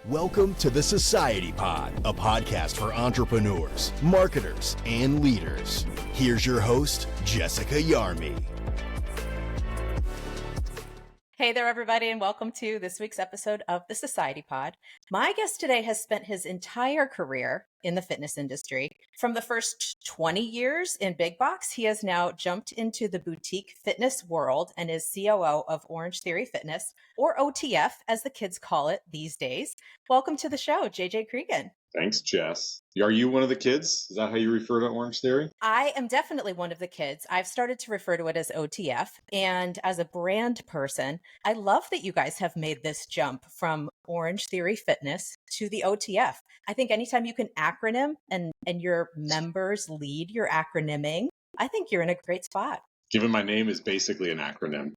Welcome to the Society Pod, a podcast for entrepreneurs, marketers, and leaders. Here's your host, Jessica Yarmy. Hey there, everybody, and welcome to this week's episode of the Society Pod. My guest today has spent his entire career in the fitness industry. From the first 20 years in big box, he has now jumped into the boutique fitness world and is COO of Orangetheory Fitness, or OTF, as the kids call it these days. Welcome to the show, JJ Creegan. Thanks, Jess. Are you one of the kids? Is that how you refer to Orangetheory? I am definitely one of the kids. I've started to refer to it as OTF. And as a brand person, I love that you guys have made this jump from Orangetheory Fitness to the OTF. I think anytime you can acronym and your members lead your acronyming, I think you're in a great spot. Given my name is basically an acronym,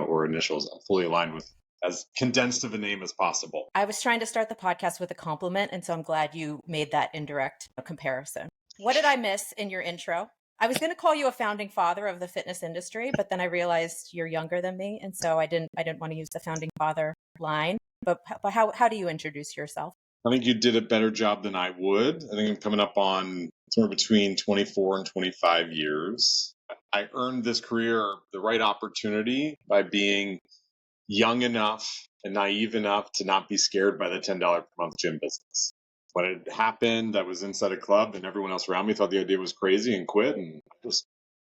or initials, I'm fully aligned with as condensed of a name as possible. I was trying to start the podcast with a compliment, and so I'm glad you made that indirect comparison. What did I miss in your intro? I was going to call you a founding father of the fitness industry, but then I realized you're younger than me, and so I didn't want to use the founding father line. But how do you introduce yourself? I think you did a better job than I would. I think I'm coming up on somewhere between 24 and 25 years. I earned this career, the right opportunity, by being young enough and naive enough to not be scared by the $10 per month gym business. When it happened, I was inside a club and everyone else around me thought the idea was crazy and quit, and I just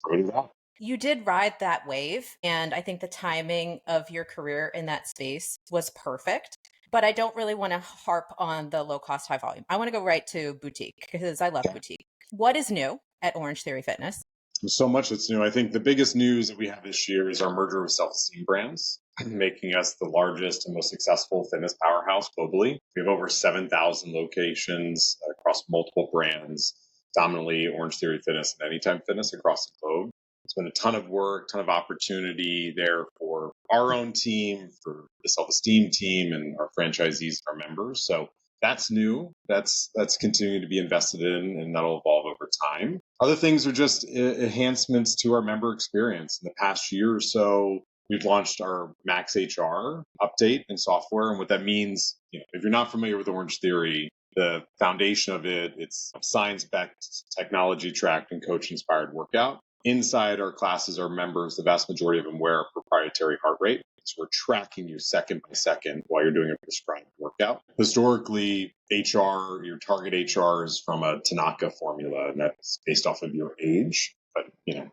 wrote it out. You did ride that wave, and I think the timing of your career in that space was perfect. But I don't really want to harp on the low cost, high volume. I want to go right to boutique because I love boutique. What is new at Orangetheory Fitness? So much that's new. I think the biggest news that we have this year is our merger with Self-Esteem Brands, making us the largest and most successful fitness powerhouse globally. We have over 7,000 locations across multiple brands, dominantly Orangetheory Fitness and Anytime Fitness across the globe. It's been a ton of work, ton of opportunity there for our own team, for the Self-Esteem team, and our franchisees, our members. So that's new. That's continuing to be invested in, and that'll evolve over time. Other things are just enhancements to our member experience. In the past year or so, we've launched our Max HR update and software. And what that means, if you're not familiar with Orangetheory, the foundation of it's science-backed, technology-tracked, and coach-inspired workout. Inside our classes, our members, the vast majority of them wear a proprietary heart rate. So we're tracking you second by second while you're doing a prescribed workout. Historically, HR, your target HR is from a Tanaka formula, and that's based off of your age. But,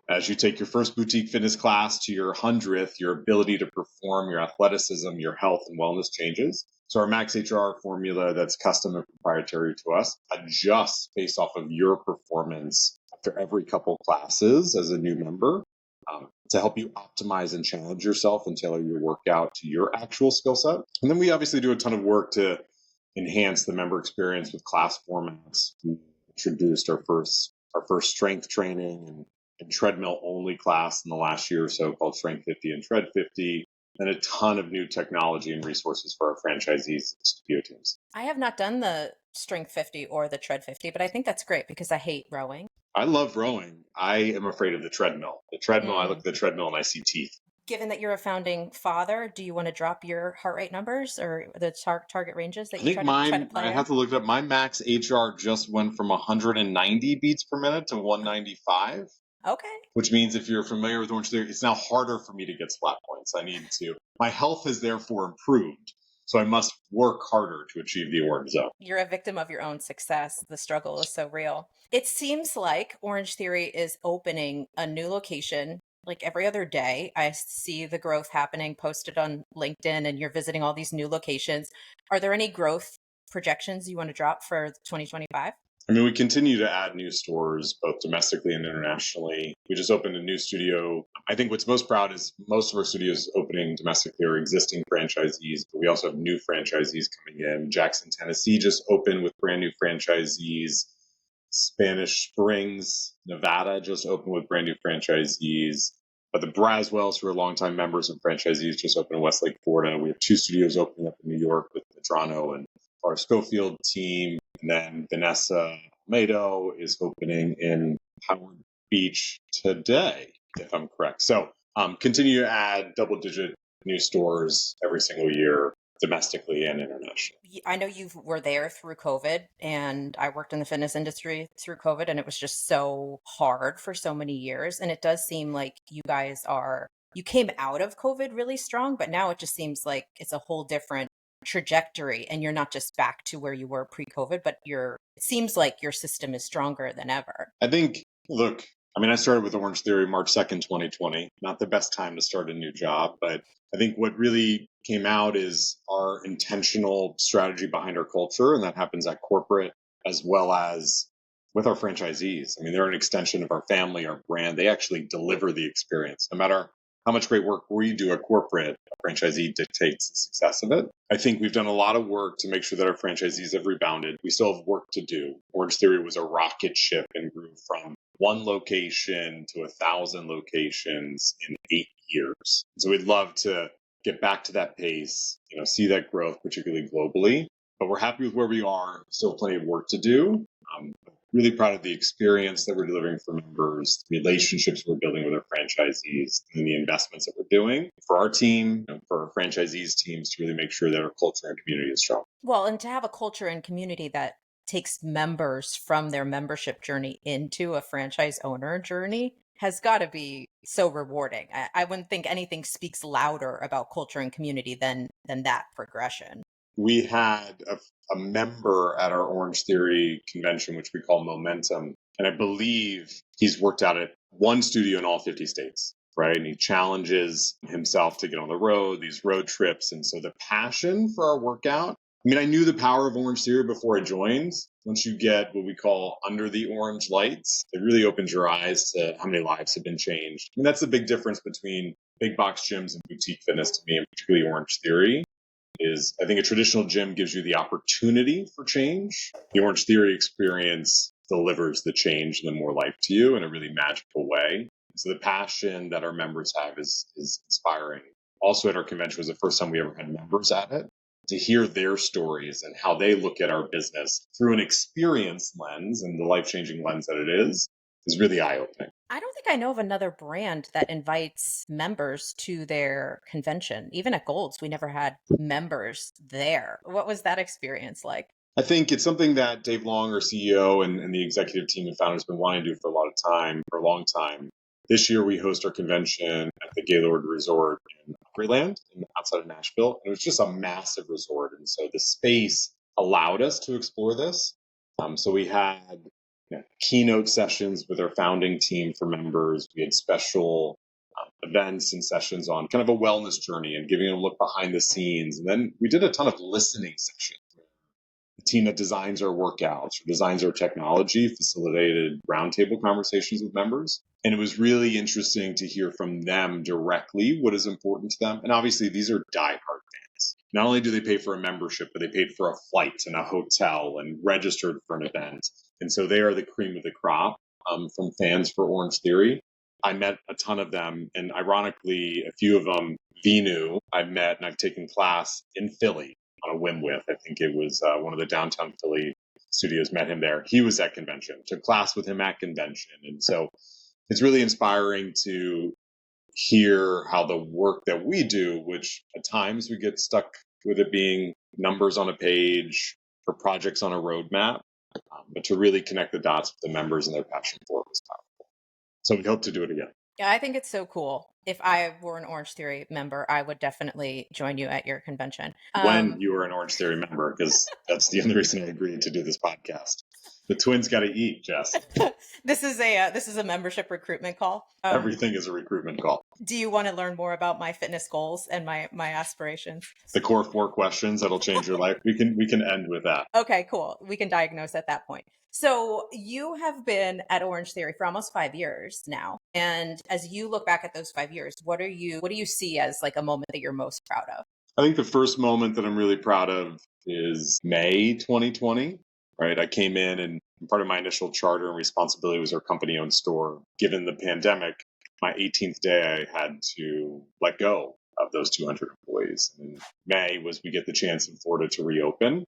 as you take your first boutique fitness class to your 100th, your ability to perform, your athleticism, your health and wellness changes. So our Max HR formula that's custom and proprietary to us adjusts based off of your performance after every couple classes as a new member. To help you optimize and challenge yourself and tailor your workout to your actual skill set. And then we obviously do a ton of work to enhance the member experience with class formats. We introduced our first strength training and treadmill only class in the last year or so called Strength 50 and Tread 50, and a ton of new technology and resources for our franchisees and studio teams. I have not done the Strength 50 or the Tread 50, but I think that's great because I hate rowing. I love rowing. I am afraid of the treadmill. I look at the treadmill and I see teeth. Given that you're a founding father, do you want to drop your heart rate numbers or the target ranges that you try to play I have to look it up. My Max HR just went from 190 beats per minute to 195. Okay. Which means if you're familiar with Orangetheory, it's now harder for me to get splat points. My health has therefore improved. So I must work harder to achieve the orange zone. You're a victim of your own success. The struggle is so real. It seems like Orangetheory is opening a new location like every other day. I see the growth happening posted on LinkedIn, and you're visiting all these new locations. Are there any growth projections you want to drop for 2025? We continue to add new stores, both domestically and internationally. We just opened a new studio. I think what's most proud is most of our studios opening domestically are existing franchisees, but we also have new franchisees coming in. Jackson, Tennessee just opened with brand new franchisees. Spanish Springs, Nevada just opened with brand new franchisees. But the Braswells, who are longtime members and franchisees, just opened in Westlake, Florida. We have 2 studios opening up in New York with Medrano and our Schofield team. And then Vanessa Almedo is opening in Howard Beach today, if I'm correct. So continue to add double-digit new stores every single year. domestically and internationally. I know you were there through COVID, and I worked in the fitness industry through COVID, and it was just so hard for so many years. And it does seem like you came out of COVID really strong, but now it just seems like it's a whole different trajectory, and you're not just back to where you were pre-COVID, but it seems like your system is stronger than ever. I think, look, I started with Orangetheory March 2nd, 2020. Not the best time to start a new job, but I think what really came out is our intentional strategy behind our culture, and that happens at corporate as well as with our franchisees. They're an extension of our family, our brand. They actually deliver the experience. No matter how much great work we do at corporate, a franchisee dictates the success of it. I think we've done a lot of work to make sure that our franchisees have rebounded. We still have work to do. Orangetheory was a rocket ship and grew from one location to 1,000 locations in 8 years. So we'd love to get back to that pace, see that growth, particularly globally. But we're happy with where we are. Still plenty of work to do. Really proud of the experience that we're delivering for members, the relationships we're building with our franchisees, and the investments that we're doing for our team, for our franchisees' teams to really make sure that our culture and community is strong. Well, and to have a culture and community that takes members from their membership journey into a franchise owner journey has got to be so rewarding. I wouldn't think anything speaks louder about culture and community than that progression. We had a member at our Orangetheory convention, which we call Momentum. And I believe he's worked out at one studio in all 50 states, right? And he challenges himself to get on the road, these road trips. And so the passion for our workout, I knew the power of Orangetheory before I joined. Once you get what we call under the orange lights, it really opens your eyes to how many lives have been changed. That's the big difference between big box gyms and boutique fitness to me, and particularly Orangetheory. Is I think a traditional gym gives you the opportunity for change. The Orangetheory experience delivers the change and the more life to you in a really magical way. So the passion that our members have is inspiring. Also at our convention was the first time we ever had members at it. To hear their stories and how they look at our business through an experience lens and the life-changing lens that it is really eye-opening. I don't think I know of another brand that invites members to their convention. Even at Gold's, we never had members there. What was that experience like? I think it's something that Dave Long, our CEO, and the executive team and founder has been wanting to do for a long time. This year, we host our convention at the Gaylord Resort in Opryland, outside of Nashville. And it was just a massive resort. And so the space allowed us to explore this. So we had keynote sessions with our founding team for members. We had special events and sessions on kind of a wellness journey and giving them a look behind the scenes. And then we did a ton of listening sessions. The team that designs our workouts or designs our technology facilitated roundtable conversations with members. And it was really interesting to hear from them directly what is important to them. And obviously, these are diehard fans. Not only do they pay for a membership, but they paid for a flight and a hotel and registered for an event. And so they are the cream of the crop from fans for Orangetheory. I met a ton of them. And ironically, a few of them, Vinu, I've met and I've taken class in Philly on a whim with. I think it was one of the downtown Philly studios, met him there. He was at convention, took class with him at convention. And so it's really inspiring to hear how the work that we do, which at times we get stuck with it being numbers on a page or projects on a roadmap, but to really connect the dots with the members and their passion for it was powerful. So we hope to do it again. Yeah, I think it's so cool. If I were an Orangetheory member, I would definitely join you at your convention. When you were an Orangetheory member, because that's the only reason I agreed to do this podcast. The twins got to eat, Jess. This is a membership recruitment call. Everything is a recruitment call. Do you want to learn more about my fitness goals and my aspirations? The core 4 questions that'll change your life. We can end with that. Okay, cool. We can diagnose at that point. So you have been at Orangetheory for almost 5 years now. And as you look back at those 5 years, what do you see as like a moment that you're most proud of? I think the first moment that I'm really proud of is May 2020. Right. I came in and part of my initial charter and responsibility was our company-owned store. Given the pandemic, my 18th day, I had to let go of those 200 employees. And May was we get the chance in Florida to reopen.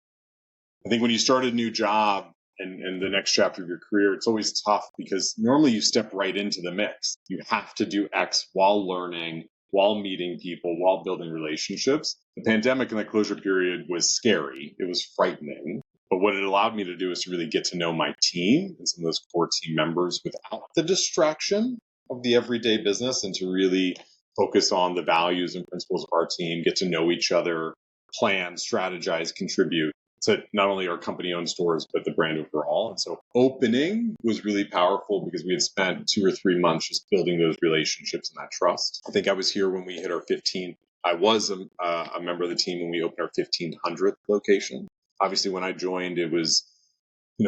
I think when you start a new job and the next chapter of your career, it's always tough because normally you step right into the mix. You have to do X while learning, while meeting people, while building relationships. The pandemic and that closure period was scary. It was frightening. But what it allowed me to do is to really get to know my team and some of those core team members without the distraction of the everyday business, and to really focus on the values and principles of our team, get to know each other, plan, strategize, contribute to not only our company owned stores, but the brand overall. And so opening was really powerful because we had spent 2 or 3 months just building those relationships and that trust. I think I was here when we hit our 15th. I was a member of the team when we opened our 1500th location. Obviously, when I joined, it was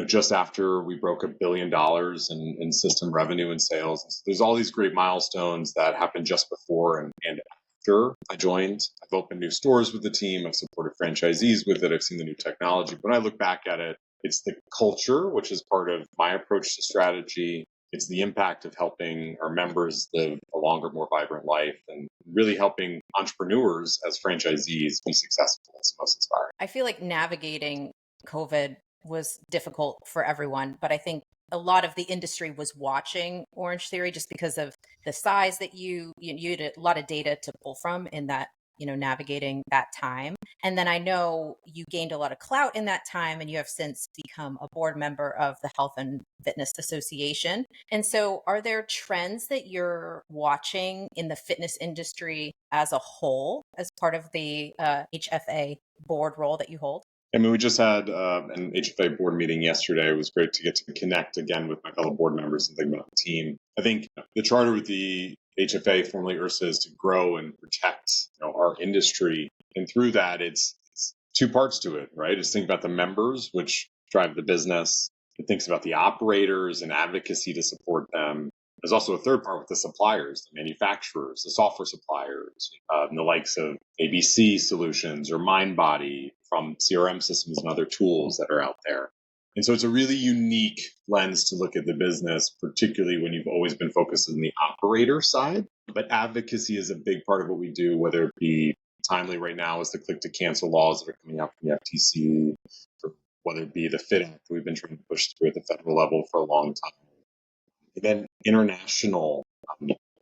just after we broke $1 billion in system revenue and sales. And so there's all these great milestones that happened just before and after I joined. I've opened new stores with the team. I've supported franchisees with it. I've seen the new technology. When I look back at it, it's the culture, which is part of my approach to strategy. It's the impact of helping our members live a longer, more vibrant life, and really helping entrepreneurs as franchisees be successful. It's most inspiring. I feel like navigating COVID was difficult for everyone, but I think a lot of the industry was watching Orangetheory just because of the size that you had a lot of data to pull from in that, navigating that time. And then I know you gained a lot of clout in that time, and you have since become a board member of the Health and Fitness Association. And so are there trends that you're watching in the fitness industry as a whole as part of the HFA board role that you hold? I mean, we just had an HFA board meeting yesterday. It was great to get to connect again with my fellow board members and think about the team. I think the charter with the HFA, formerly IRSA, is to grow and protect our industry. And through that, it's two parts to it, right? It's think about the members, which drive the business. It thinks about the operators and advocacy to support them. There's also a third part with the suppliers, the manufacturers, the software suppliers, and the likes of ABC Solutions or MindBody from CRM systems and other tools that are out there. And so it's a really unique lens to look at the business, particularly when you've always been focused on the operator side. But advocacy is a big part of what we do, whether it be timely right now is the click to cancel laws that are coming out from the FTC, or whether it be the FIT Act we've been trying to push through at the federal level for a long time. And then international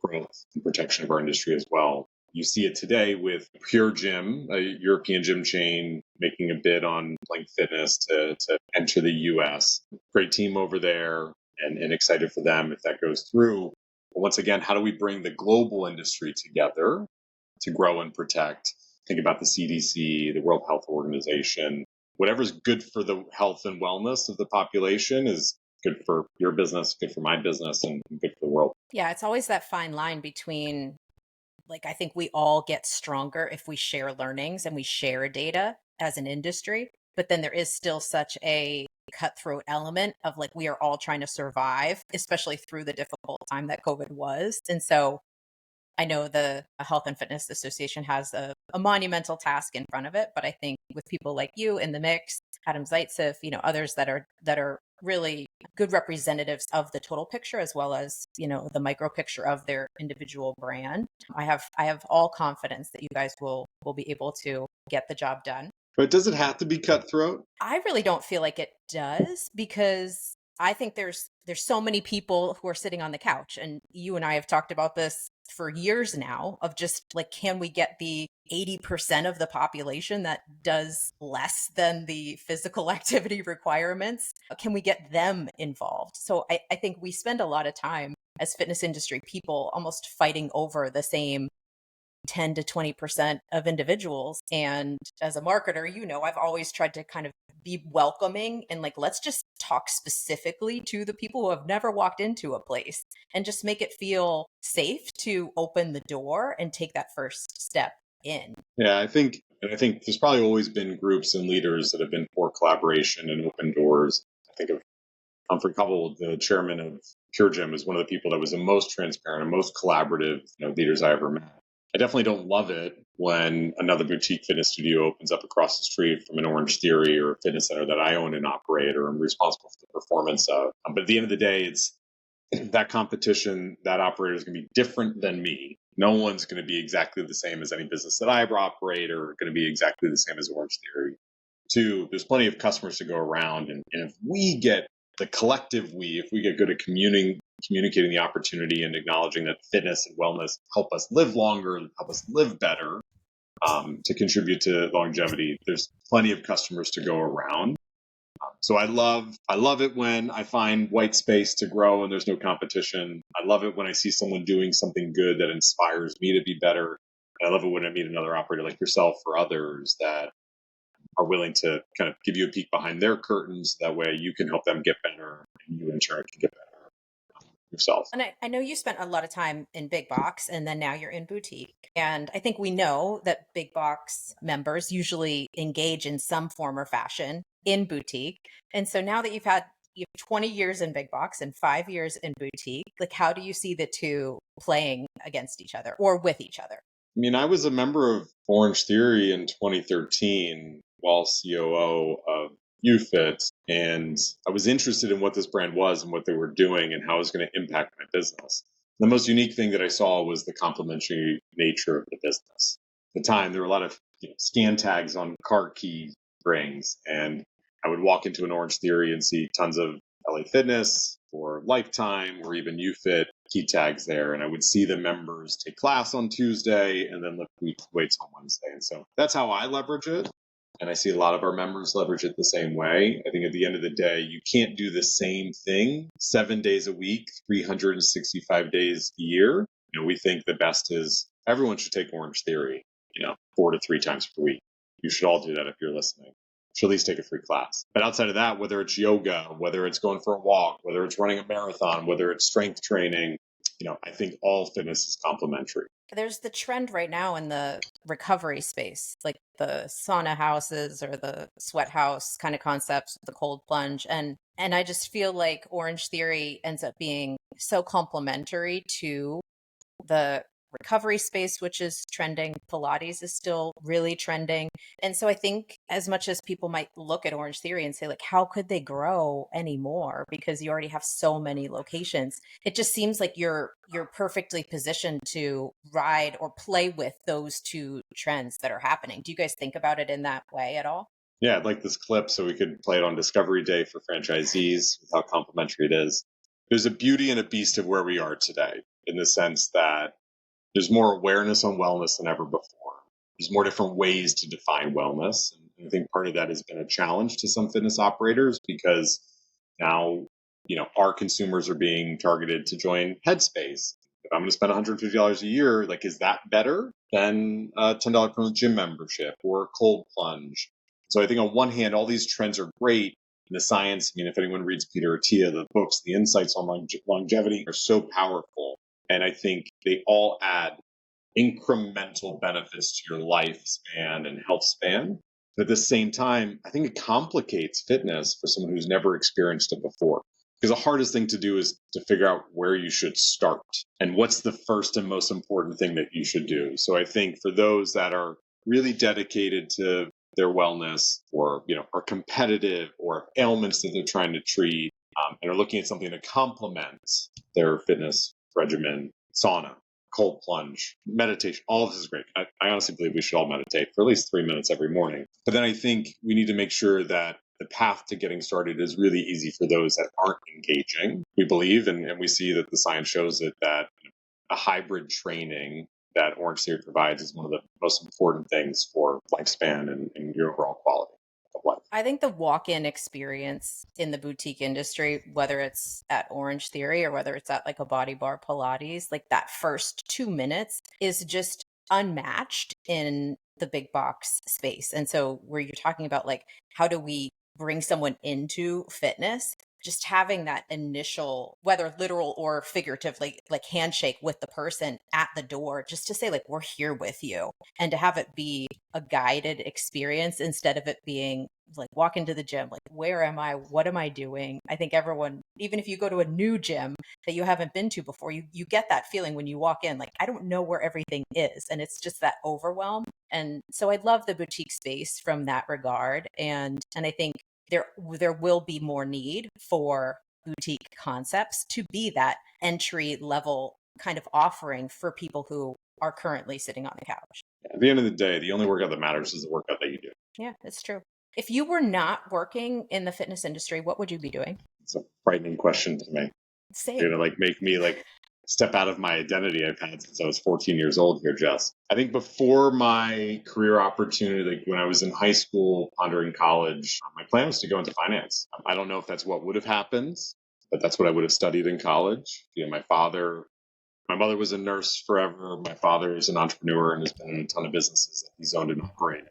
growth and protection of our industry as well. You see it today with Pure Gym, a European gym chain, making a bid on Planet Fitness to enter the U.S. Great team over there, and excited for them if that goes through. But once again, how do we bring the global industry together to grow and protect? Think about the CDC, the World Health Organization. Whatever's good for the health and wellness of the population is good for your business, good for my business, and good for the world. Yeah, it's always that fine line between, I think we all get stronger if we share learnings and we share data as an industry, but then there is still such a cutthroat element of we are all trying to survive, especially through the difficult time that COVID was. And so I know the Health and Fitness Association has a monumental task in front of it, but I think with people like you in the mix, Adam Zaitsev, others that are really good representatives of the total picture as well as, the micro picture of their individual brand. I have all confidence that you guys will be able to get the job done. But does it have to be cutthroat? I really don't feel like it does, because I think there's so many people who are sitting on the couch, and you and I have talked about this for years now, of just can we get the 80% of the population that does less than the physical activity requirements? Can we get them involved? So I think we spend a lot of time as fitness industry people almost fighting over the same 10 to 20% of individuals. And as a marketer, I've always tried to kind of be welcoming and let's just talk specifically to the people who have never walked into a place and just make it feel safe to open the door and take that first step in. Yeah, I think there's probably always been groups and leaders that have been for collaboration and open doors. I think of Humphrey Covell, the chairman of Pure Gym, is one of the people that was the most transparent and most collaborative leaders I ever met. I definitely don't love it when another boutique fitness studio opens up across the street from an Orangetheory or a fitness center that I own and operate or am responsible for the performance of. But at the end of the day, it's that competition, that operator is going to be different than me. No one's going to be exactly the same as any business that I ever operate or going to be exactly the same as Orangetheory. Two, there's plenty of customers to go around. And if we get the collective if we get good at communicating the opportunity and acknowledging that fitness and wellness help us live longer, help us live better, to contribute to longevity. There's plenty of customers to go around. So I love it when I find white space to grow and there's no competition. I love it when I see someone doing something good that inspires me to be better. And I love it when I meet another operator like yourself or others that are willing to kind of give you a peek behind their curtains. That way you can help them get better and you in turn can get better yourself. And I know you spent a lot of time in big box and then now you're in boutique. And I think we know that big box members usually engage in some form or fashion in boutique. And so now that you have 20 years in big box and 5 years in boutique, like how do you see the two playing against each other or with each other? I mean, I was a member of Orangetheory in 2013 while COO of UFit, and I was interested in what this brand was and what they were doing and how it was going to impact my business. The most unique thing that I saw was the complementary nature of the business. At the time, there were a lot of scan tags on car key rings, and I would walk into an Orangetheory and see tons of LA Fitness or Lifetime or even UFit key tags there. And I would see the members take class on Tuesday and then lift weights on Wednesday. And so that's how I leverage it. And I see a lot of our members leverage it the same way. I think at the end of the day, you can't do the same thing 7 days a week, 365 days a year. We think the best is everyone should take Orangetheory, 4 to 3 times per week. You should all do that if you're listening. Should at least take a free class. But outside of that, whether it's yoga, whether it's going for a walk, whether it's running a marathon, whether it's strength training, I think all fitness is complementary. There's the trend right now in the recovery space, like the sauna houses or the sweat house kind of concepts, the cold plunge. And I just feel like Orangetheory ends up being so complementary to the recovery space, which is trending. Pilates is still really trending. And so I think as much as people might look at Orangetheory and say, like, how could they grow anymore? Because you already have so many locations. It just seems like you're perfectly positioned to ride or play with those two trends that are happening. Do you guys think about it in that way at all? Yeah, I'd like this clip so we could play it on Discovery Day for franchisees with how complementary it is. There's a beauty and a beast of where we are today in the sense that there's more awareness on wellness than ever before. There's more different ways to define wellness. And I think part of that has been a challenge to some fitness operators because now, our consumers are being targeted to join Headspace. If I'm going to spend $150 a year, like, is that better than a $10 per month gym membership or a cold plunge? So I think on one hand, all these trends are great. And the science, if anyone reads Peter Attia, the books, the insights on longevity are so powerful. And I think they all add incremental benefits to your lifespan and health span. But at the same time, I think it complicates fitness for someone who's never experienced it before. Because the hardest thing to do is to figure out where you should start and what's the first and most important thing that you should do. So I think for those that are really dedicated to their wellness or, are competitive or ailments that they're trying to treat and are looking at something to complement their fitness regimen, sauna, cold plunge, meditation, all of this is great. I honestly believe we should all meditate for at least 3 minutes every morning. But then I think we need to make sure that the path to getting started is really easy for those that aren't engaging. We believe, and we see that the science shows it, that a hybrid training that Orangetheory provides is one of the most important things for lifespan and your overall quality of life. I think the walk-in experience in the boutique industry, whether it's at Orangetheory or whether it's at like a Body Bar Pilates, like that first 2 minutes is just unmatched in the big box space. And so where you're talking about like, how do we bring someone into fitness? Just having that initial, whether literal or figuratively, like handshake with the person at the door, just to say like, we're here with you, and to have it be a guided experience instead of it being like walk into the gym, like, where am I? What am I doing? I think everyone, even if you go to a new gym that you haven't been to before, you get that feeling when you walk in, like, I don't know where everything is. And it's just that overwhelm. And so I love the boutique space from that regard. And I think there will be more need for boutique concepts to be that entry level kind of offering for people who are currently sitting on the couch. At the end of the day, the only workout that matters is the workout that you do. Yeah, it's true. If you were not working in the fitness industry, what would you be doing? It's a frightening question to me. Same. You're gonna make me step out of my identity I've had since I was 14 years old here, Jess. I think before my career opportunity, like when I was in high school, pondering college, my plan was to go into finance. I don't know if that's what would have happened, but that's what I would have studied in college. My mother was a nurse forever. My father is an entrepreneur and has been in a ton of businesses that he's owned and operated.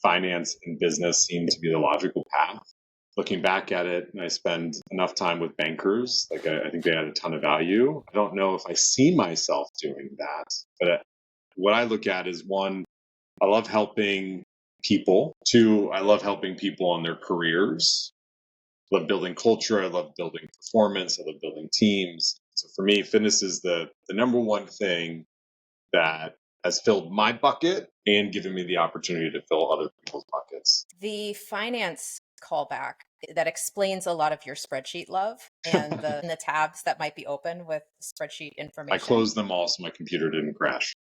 Finance and business seemed to be the logical path. Looking back at it, and I spend enough time with bankers, like I think they add a ton of value. I don't know if I see myself doing that, but what I look at is one, I love helping people. Two, I love helping people on their careers. I love building culture. I love building performance. I love building teams. So for me, fitness is the number one thing that has filled my bucket and given me the opportunity to fill other people's buckets. The finance callback, that explains a lot of your spreadsheet love and the tabs that might be open with spreadsheet information. I closed them all so my computer didn't crash.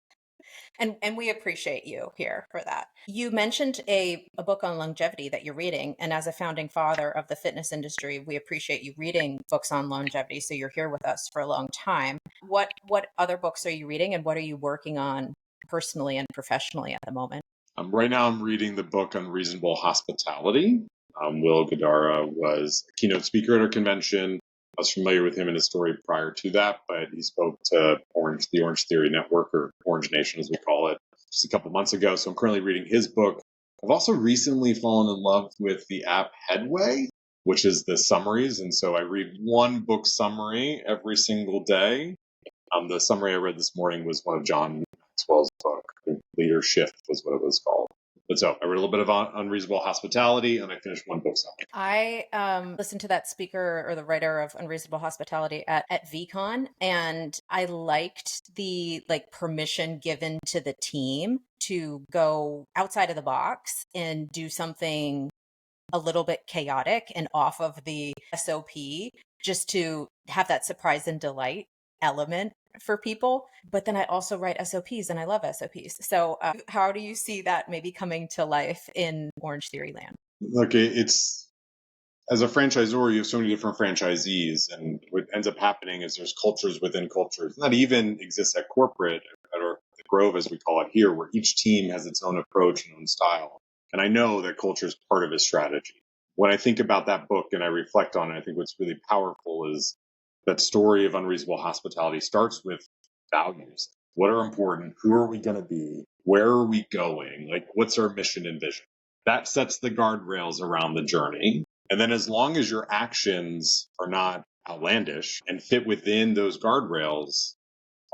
And we appreciate you here for that. You mentioned a book on longevity that you're reading. And as a founding father of the fitness industry, we appreciate you reading books on longevity. So you're here with us for a long time. What other books are you reading and what are you working on personally and professionally at the moment? Right now I'm reading the book Unreasonable Hospitality. Will Guidara was a keynote speaker at our convention. I was familiar with him and his story prior to that, but he spoke to the Orangetheory Network, or Orange Nation as we call it, just a couple months ago. So I'm currently reading his book. I've also recently fallen in love with the app Headway, which is the summaries. And so I read one book summary every single day. The summary I read this morning was one of John Maxwell's book. I think Leadership was what it was called. But so I read a little bit of Unreasonable Hospitality, and I finished one book summary. I listened to that speaker or the writer of Unreasonable Hospitality at VCon, and I liked the permission given to the team to go outside of the box and do something a little bit chaotic and off of the SOP, just to have that surprise and delight element for people. But then I also write SOPs and I love SOPs. So how do you see that maybe coming to life in Orangetheory land? Look, it's, as a franchisor, you have so many different franchisees, and what ends up happening is there's cultures within cultures. And that even exists at corporate, or the Grove as we call it here, where each team has its own approach and own style. And I know that culture is part of his strategy. When I think about that book and I reflect on it, I think what's really powerful is that story of Unreasonable Hospitality starts with values. What are important? Who are we going to be? Where are we going? Like, what's our mission and vision? That sets the guardrails around the journey. And then as long as your actions are not outlandish and fit within those guardrails,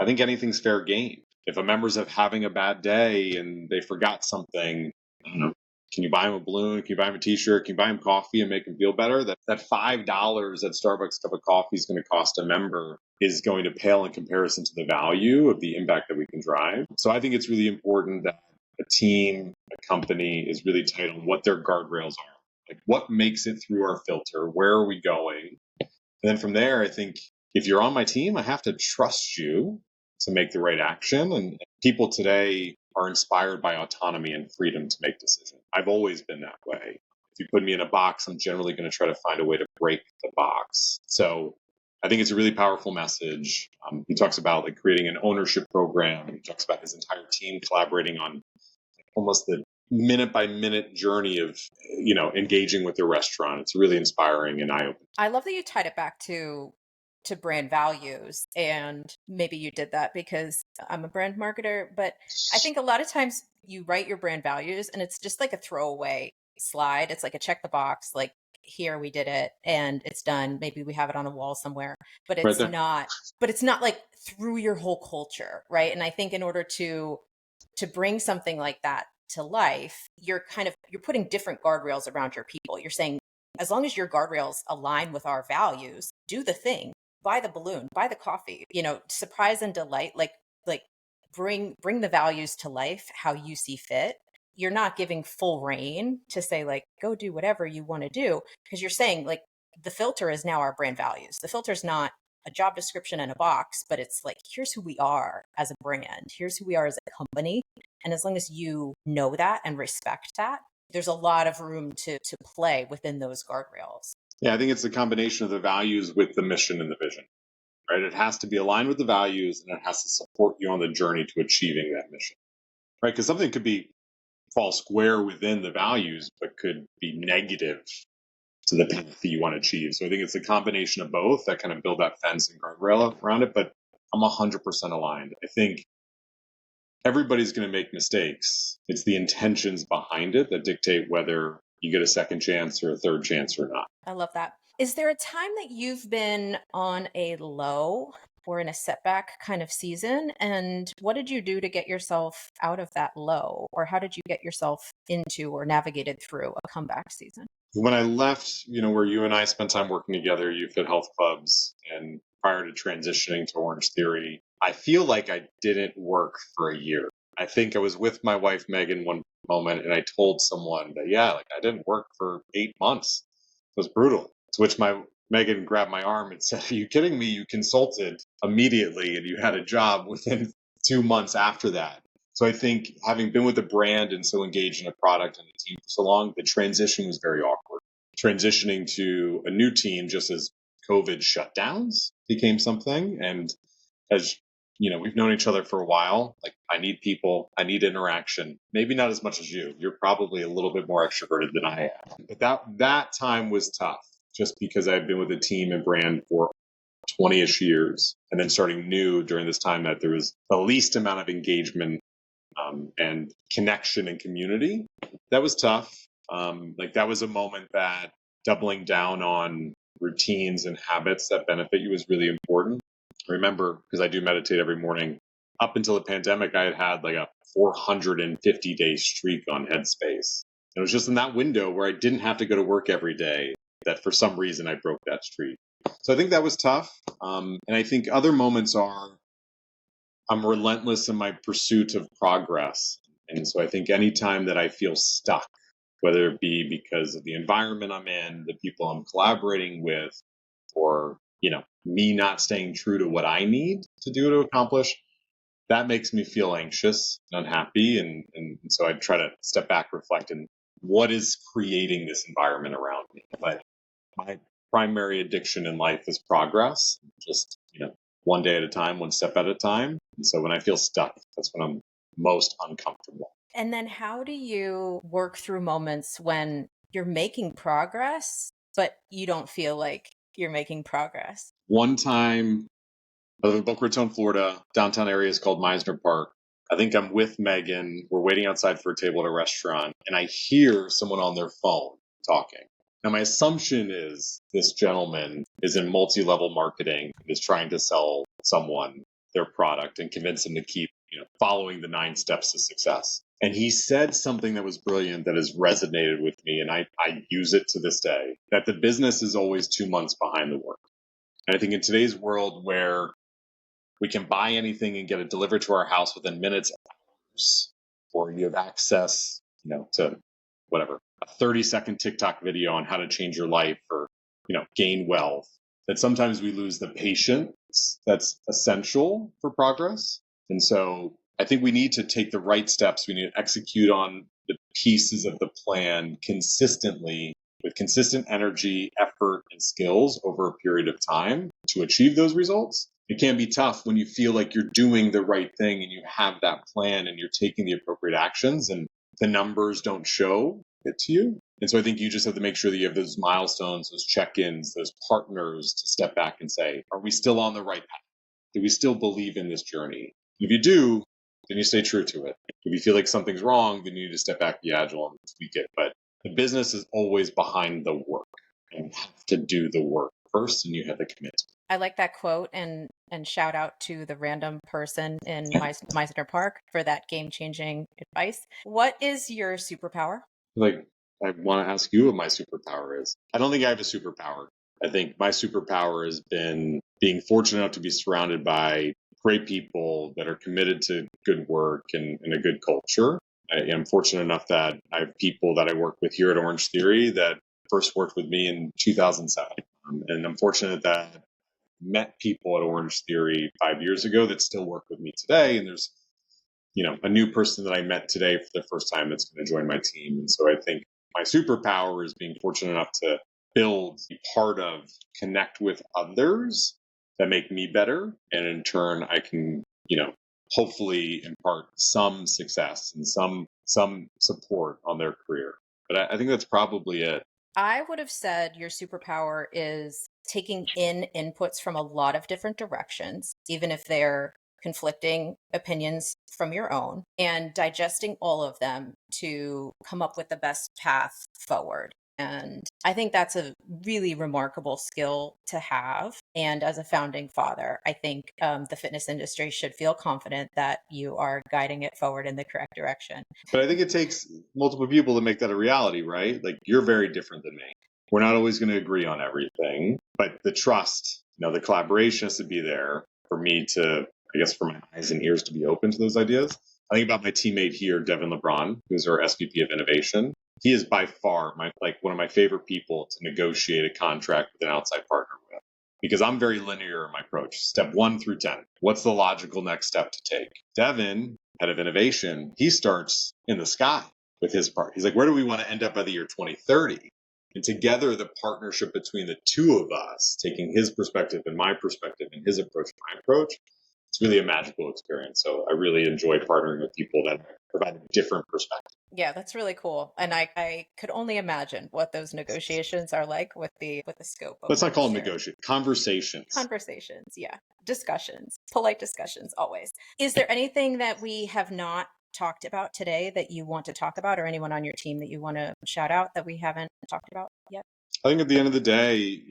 I think anything's fair game. If a member's having a bad day and they forgot something, I don't know, can you buy him a balloon? Can you buy him a t-shirt? Can you buy him coffee and make him feel better? That $5 that Starbucks cup of coffee is going to cost a member is going to pale in comparison to the value of the impact that we can drive. So I think it's really important that a team, a company is really tight on what their guardrails are. Like, what makes it through our filter? Where are we going? And then from there, I think if you're on my team, I have to trust you to make the right action. And people today are inspired by autonomy and freedom to make decisions. I've always been that way. If you put me in a box, I'm generally going to try to find a way to break the box. So I think it's a really powerful message. He talks about creating an ownership program. He talks about his entire team collaborating on almost the minute by minute journey of, engaging with the restaurant. It's really inspiring and eye-opening. I love that you tied it back to brand values. And maybe you did that because I'm a brand marketer, but I think a lot of times you write your brand values and it's just like a throwaway slide. It's like a check the box, like, here we did it and it's done. Maybe we have it on a wall somewhere, but it's not like through your whole culture. Right. And I think in order to bring something like that to life, you're putting different guardrails around your people. You're saying, as long as your guardrails align with our values, do the thing. Buy the balloon, buy the coffee, surprise and delight, like bring the values to life how you see fit. You're not giving full reign to say go do whatever you want to do, because you're saying the filter is now our brand values. The filter is not a job description in a box, but it's here's who we are as a brand. Here's who we are as a company. And as long as you know that and respect that, there's a lot of room to play within those guardrails. Yeah, I think it's a combination of the values with the mission and the vision. right? It has to be aligned with the values and it has to support you on the journey to achieving that mission, right? Because something could fall square within the values, but could be negative to the path that you want to achieve. So I think it's a combination of both that kind of build that fence and guardrail around it. But I'm 100% aligned. I think everybody's going to make mistakes. It's the intentions behind it that dictate whether you get a second chance or a third chance or not. I love that. Is there a time that you've been on a low or in a setback kind of season? And what did you do to get yourself out of that low? Or how did you get yourself into or navigated through a comeback season? When I left, where you and I spent time working together, you fit health clubs, and prior to transitioning to Orangetheory, I feel like I didn't work for a year. I think I was with my wife, Megan, one moment, and I told someone that, I didn't work for 8 months. It was brutal. To which Megan grabbed my arm and said, "Are you kidding me? You consulted immediately and you had a job within 2 months after that." So I think having been with the brand and so engaged in a product and the team for so long, the transition was very awkward. Transitioning to a new team just as COVID shutdowns became something. And as we've known each other for a while, like I need people, I need interaction, maybe not as much as you. You're probably a little bit more extroverted than I am. But that time was tough just because I had been with the team and brand for 20-ish years and then starting new during this time that there was the least amount of engagement and connection and community. That was tough. That was a moment that doubling down on routines and habits that benefit you is really important. I remember, because I do meditate every morning, up until the pandemic, I had like a 450-day streak on Headspace. And it was just in that window where I didn't have to go to work every day that for some reason I broke that streak. So I think that was tough. And I think other moments are I'm relentless in my pursuit of progress. And so I think anytime that I feel stuck, whether it be because of the environment I'm in, the people I'm collaborating with, or, me not staying true to what I need to do to accomplish, that makes me feel anxious and unhappy. And so I try to step back, reflect, and what is creating this environment around me. But my primary addiction in life is progress, just, one day at a time, one step at a time. And so when I feel stuck, that's when I'm most uncomfortable. And then how do you work through moments when you're making progress, but you don't feel like you're making progress? One time, I live in Boca Raton, Florida. Downtown area is called Meisner Park. I think I'm with Megan. We're waiting outside for a table at a restaurant, and I hear someone on their phone talking. Now, my assumption is this gentleman is in multi-level marketing and is trying to sell someone their product and convince them to keep, following the 9 steps to success. And he said something that was brilliant that has resonated with me, and I use it to this day, that the business is always 2 months behind the work. And I think in today's world where we can buy anything and get it delivered to our house within minutes, hours, or you have access, to whatever, a 30-second TikTok video on how to change your life or, gain wealth, that sometimes we lose the patience that's essential for progress. And so I think we need to take the right steps. We need to execute on the pieces of the plan consistently with consistent energy, effort, and skills over a period of time to achieve those results. It can be tough when you feel like you're doing the right thing and you have that plan and you're taking the appropriate actions and the numbers don't show it to you. And so I think you just have to make sure that you have those milestones, those check-ins, those partners to step back and say, are we still on the right path? Do we still believe in this journey? If you do, then you stay true to it. If you feel like something's wrong, then you need to step back, be agile, and tweak it. But the business is always behind the work, and you have to do the work first, and you have to commit. I like that quote, and shout out to the random person in Meisner Park for that game-changing advice. What is your superpower? I want to ask you what my superpower is. I don't think I have a superpower. I think my superpower has been being fortunate enough to be surrounded by great people that are committed to good work and a good culture. I am fortunate enough that I have people that I work with here at Orangetheory that first worked with me in 2007. And I'm fortunate that I met people at Orangetheory 5 years ago that still work with me today. And there's, a new person that I met today for the first time that's going to join my team. And so I think my superpower is being fortunate enough to build, be part of, connect with others that make me better. And in turn, I can, hopefully impart some success and some support on their career. But I think that's probably it. I would have said your superpower is taking in inputs from a lot of different directions, even if they're conflicting opinions from your own, and digesting all of them to come up with the best path forward. And I think that's a really remarkable skill to have. And as a founding father, I think the fitness industry should feel confident that you are guiding it forward in the correct direction. But I think it takes multiple people to make that a reality, right? Like, you're very different than me. We're not always going to agree on everything, but the trust, the collaboration has to be there for me to, I guess, for my eyes and ears to be open to those ideas. I think about my teammate here, Devin LeBron, who's our SVP of Innovation. He is by far one of my favorite people to negotiate a contract with an outside partner with, because I'm very linear in my approach. Step 1 through 10. What's the logical next step to take? Devin, head of innovation, he starts in the sky with his part. He's like, where do we want to end up by the year 2030? And together, the partnership between the two of us, taking his perspective and my perspective and his approach and my approach, it's really a magical experience. So I really enjoy partnering with people that provide a different perspective. Yeah, that's really cool. And I could only imagine what those negotiations are like with the scope of. Let's not call them negotiations. Conversations, yeah. Discussions, polite discussions always. Is there anything that we have not talked about today that you want to talk about, or anyone on your team that you want to shout out that we haven't talked about yet? I think at the end of the day,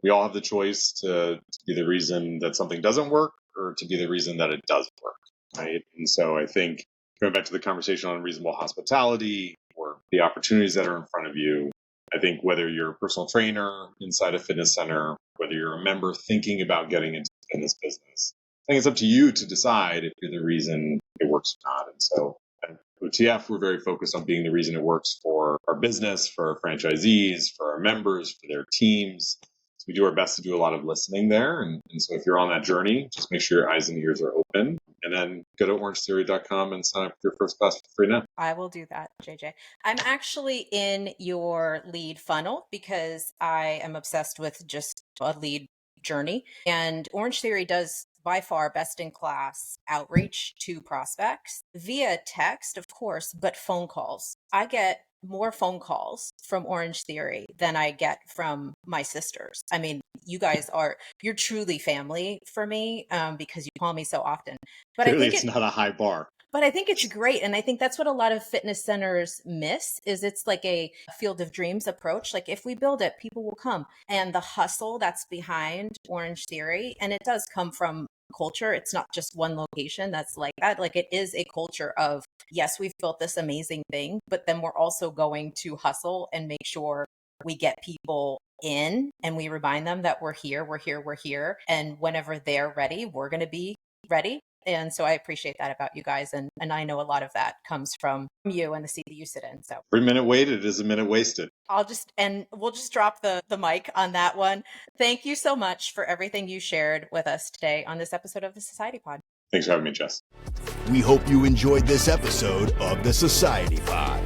we all have the choice to be the reason that something doesn't work or to be the reason that it does work, right? And so I think going back to the conversation on reasonable hospitality or the opportunities that are in front of you, I think whether you're a personal trainer inside a fitness center, whether you're a member thinking about getting into the fitness business, I think it's up to you to decide if you're the reason it works or not. And so at OTF, we're very focused on being the reason it works for our business, for our franchisees, for our members, for their teams. So we do our best to do a lot of listening there. And so if you're on that journey, just make sure your eyes and ears are open. And then go to orangetheory.com and sign up for your first class for free now. I will do that, JJ. I'm actually in your lead funnel because I am obsessed with just a lead journey. And Orangetheory does by far best in class outreach to prospects via text, of course, but phone calls. I get more phone calls from Orangetheory than I get from my sisters. I mean, you're truly family for me because you call me so often. But Clearly, it's not a high bar. But I think it's great. And I think that's what a lot of fitness centers miss is it's like a field of dreams approach. Like if we build it, people will come. And the hustle that's behind Orangetheory, and it does come from culture. It's not just one location that's like that. Like it is a culture of, yes, we've built this amazing thing, but then we're also going to hustle and make sure we get people in and we remind them that we're here. And whenever they're ready, we're going to be ready. And so I appreciate that about you guys. And I know a lot of that comes from you and the seat that you sit in. So every minute waited is a minute wasted. We'll just drop the mic on that one. Thank you so much for everything you shared with us today on this episode of the Society Pod. Thanks for having me, Jess. We hope you enjoyed this episode of the Society Pod.